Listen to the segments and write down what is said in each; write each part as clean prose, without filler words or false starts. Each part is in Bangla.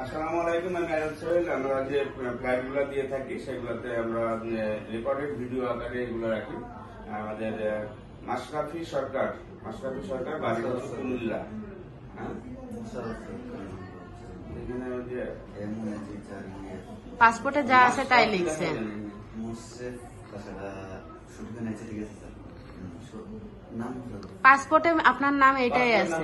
আসসালামু আলাইকুম। আমি আজাদ সোহেল। আমরা যে ফ্লাইটগুলো দিয়ে থাকি সেগুলোতে আমরা রেকর্ডেড ভিডিও আকারে এগুলো রাখি। আমাদের মাশরাফি সরকার বাড়ি হচ্ছে কুমিল্লা। এখানে যে পাসপোর্টে যা আছে তাই লিখছেন। পাসপোর্টে আপনার নাম এটাই আছে,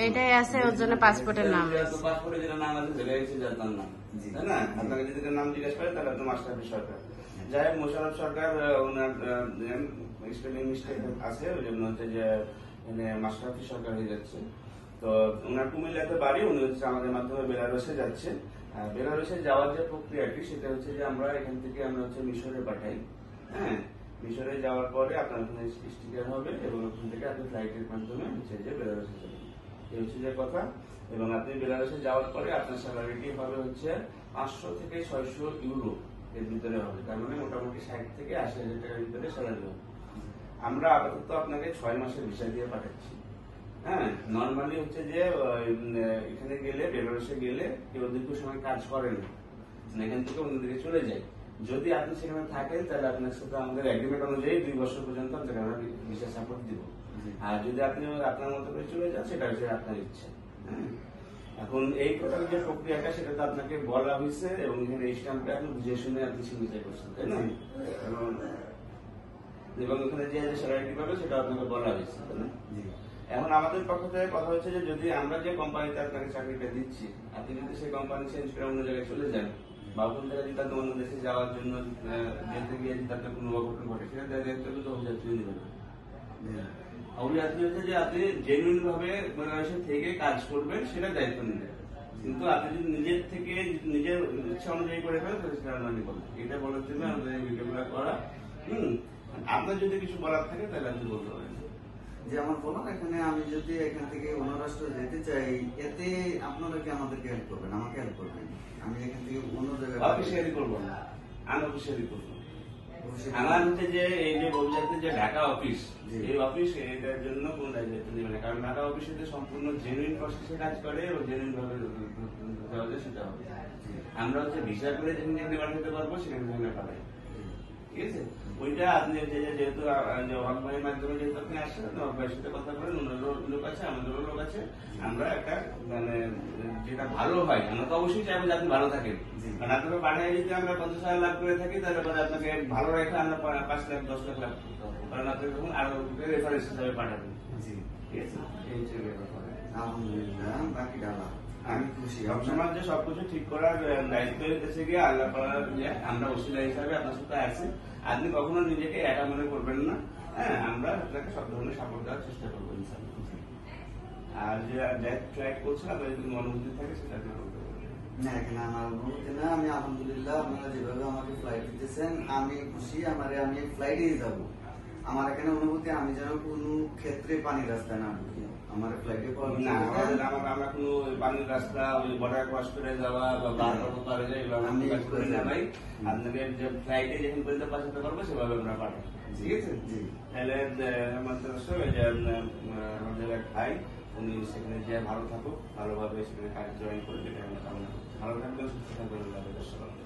এটাই আছে, ওর জন্য পাসপোর্টের নাম আছে। পাসপোর্টে যেটা নাম আছে সেটাই হচ্ছে তার নাম, তাই না? আপনাকে যদি নাম জিজ্ঞেস করে তাহলে তো মাশরাফি সরকার। যাই হোক, মোশাররফ সরকার ওনার স্পেলিং মিস্টেক আছে, ওই জন্য হচ্ছে যে মাশরাফি সরকার হয়ে যাচ্ছে। তো ওনার কুমিল্লাতে বাড়ি, উনি হচ্ছে আমাদের মাধ্যমে বেলারুসে যাচ্ছে। বেলারুসে যাওয়ার যে প্রক্রিয়াটি সেটা হচ্ছে যে আমরা এখান থেকে আমরা হচ্ছে মিশরে পাঠাই। হ্যাঁ, মিশরে যাওয়ার পরে আপনার ওখানে স্টিকার হবে এবং ওখান থেকে আপনি ফ্লাইটের মাধ্যমে হচ্ছে যে বেলারুসে যাবেন। এই হচ্ছে যে কথা। এবং আপনি বেলারুসে যাওয়ার পরে আপনার স্যালারিটি হবে হচ্ছে 500 থেকে 600 ইউরো এর ভিতরে হবে। তার মানে মোটামুটি 60 থেকে 80,000 টাকার ভিতরে স্যালারি হবে। আমরা আপাতত আপনাকে 6 মাসের ভিসা দিয়ে পাঠাচ্ছি। হ্যাঁ, নর্মালি হচ্ছে যে এখানে গেলে, বেলারুসে গেলে কেউ দীর্ঘ সময় কাজ করে না, এখান থেকে অন্যদিকে চলে যায়। যদি আপনি সেখানে থাকেন তাহলে আপনার সাথে আমাদের এগ্রিমেন্ট অনুযায়ী 2 বছর পর্যন্ত আপনাকে আমরা ভিসা সাপোর্ট দিব। আর যদি আপনি আপনার মতো করে চলে যান সেটা হচ্ছে আপনার ইচ্ছা। হ্যাঁ, এখন এই টোটাল যে প্রক্রিয়াটা সেটা তো আপনাকে বলা হয়েছে এবং এখানে এই স্ট্যাম্পটা আপনি বুঝে শুনে আপনি সিগনেচার করছেন, তাই না? এবং ওখানে যে স্যালারিটি পাবে সেটা আপনাকে বলা হয়েছে, তাই না? এখন আমাদের পক্ষ থেকে কথা হচ্ছে যে যদি আমরা যে কোম্পানিতে আপনাকে চাকরিটা দিচ্ছি, আপনি যদি সেই কোম্পানি চেঞ্জ করে অন্য জায়গায় চলে যান বা ওখান থেকে যদি আপনি অন্য দেশে যাওয়ার জন্য যেতে গিয়ে যদি আপনার কোনো অঘটন ঘটে, সেটা দায়িত্ব কিন্তু অভিযাত্রী নেবেন। অভিযাত্রী হচ্ছে যে আপনি জেনুইন ভাবে বাংলাদেশে থেকে কাজ করবেন সেটা দায়িত্ব নেবেন, কিন্তু আপনি যদি নিজের থেকে নিজের ইচ্ছা অনুযায়ী করে ফেলেন তাহলে সেটা আমরা নিব না। এটা বলার জন্য আমাদের এই ভিডিওগুলো করা। আপনার যদি কিছু বলার থাকে তাহলে আপনি বলতে পারেন। যে আমার বলার, এখানে আমি যদি এখান থেকে অন্য রাষ্ট্রে যেতে চাই, এতে আপনারা কি আমাদেরকে হেল্প করবেন? আমাকে হেল্প করবেন? আমি এখান থেকে অন্য জায়গায় অফিসিয়ালি করবো না, আনঅফিসিয়ালি করবো। আমার হচ্ছে যে এই যে অভিযাত্রী যে ঢাকা অফিস, এই অফিস এটার জন্য কোন দায়িত্ব নেবে না, কারণ ঢাকা অফিসে যে সম্পূর্ণ জেনুইন প্রসেসে কাজ করে এবং জেনুইন ভাবে সেটা হবে। আমরা হচ্ছে ভিসা করে যেখানে ডিমান্ড হতে পারবো সেখানে পাঠাই, ঠিক আছে? ওইটা আপনি যেহেতু হক ভাইয়ের মাধ্যমে যেহেতু আপনি আসছেন, হক ভাইয়ের সাথে কথা বলেন, ওনারও লোক আছে আমাদেরও লোক আছে। আমরা একটা মানে যেটা ভালো হয়, আমরা তো অবশ্যই চাইবো যে আপনি ভালো থাকেন। কারণ আপনাকে পাঠাই যদি আমরা 50,000 লাভ করে থাকি তাহলে পরে আপনাকে ভালো রেখে আমরা 5 লাখ 10 লাখ লাভ করতে হবে, কারণ আপনি তখন আরো রেফারেন্স হিসাবে পাঠাবেন। ঠিক আছে, এই হচ্ছে ব্যাপার। আলহামদুলিল্লাহ, বাকি ডালা আমি খুশি। সবসময় যে সবকিছু ঠিক করার দায়িত্ব হইতেছে গিয়ে আল্লাহ পাওয়ার, আমরা ওসিলা হিসাবে আপনার সাথে আছি। আপনি কখনো নিজেকে একা মনে করবেন না। হ্যাঁ, আমরা আপনাকে সব ধরনের সাপোর্ট দেওয়ার চেষ্টা করবো ইনশাআল্লাহ। আর যে ফ্লাইট করছেন আপনার যদি অনুভূতি থাকে সেটা আপনি বলতে পারবেন। না, এখানে আমার অনুভূতি না। আমি আলহামদুলিল্লাহ, আপনারা যেভাবে আমাকে ফ্লাইট দিতেছেন আমি খুশি। আমি ফ্লাইটেই যাব। আমার এখানে অনুভূতি, আমি যেন কোনো ক্ষেত্রে পানির রাস্তায় না ঢুকি। আমার ফ্লাইটে আমরা কোনো পানির রাস্তা, ওই বর্ডার ক্রস করে যাওয়া বা পারে যায় এগুলো আমি কাজ করি না ভাই। আপনাকে যে ফ্লাইটে যখন পর্যন্ত পাঠাতে পারবো সেভাবে আমরা পাঠাবো, ঠিক আছে? তাহলে আমাদের এক ভাই, উনি সেখানে যে ভালো থাকুক, ভালোভাবে সেখানে কাজ জয়েন করবে, ভালো থাকবেন, সুস্থ থাকবেন।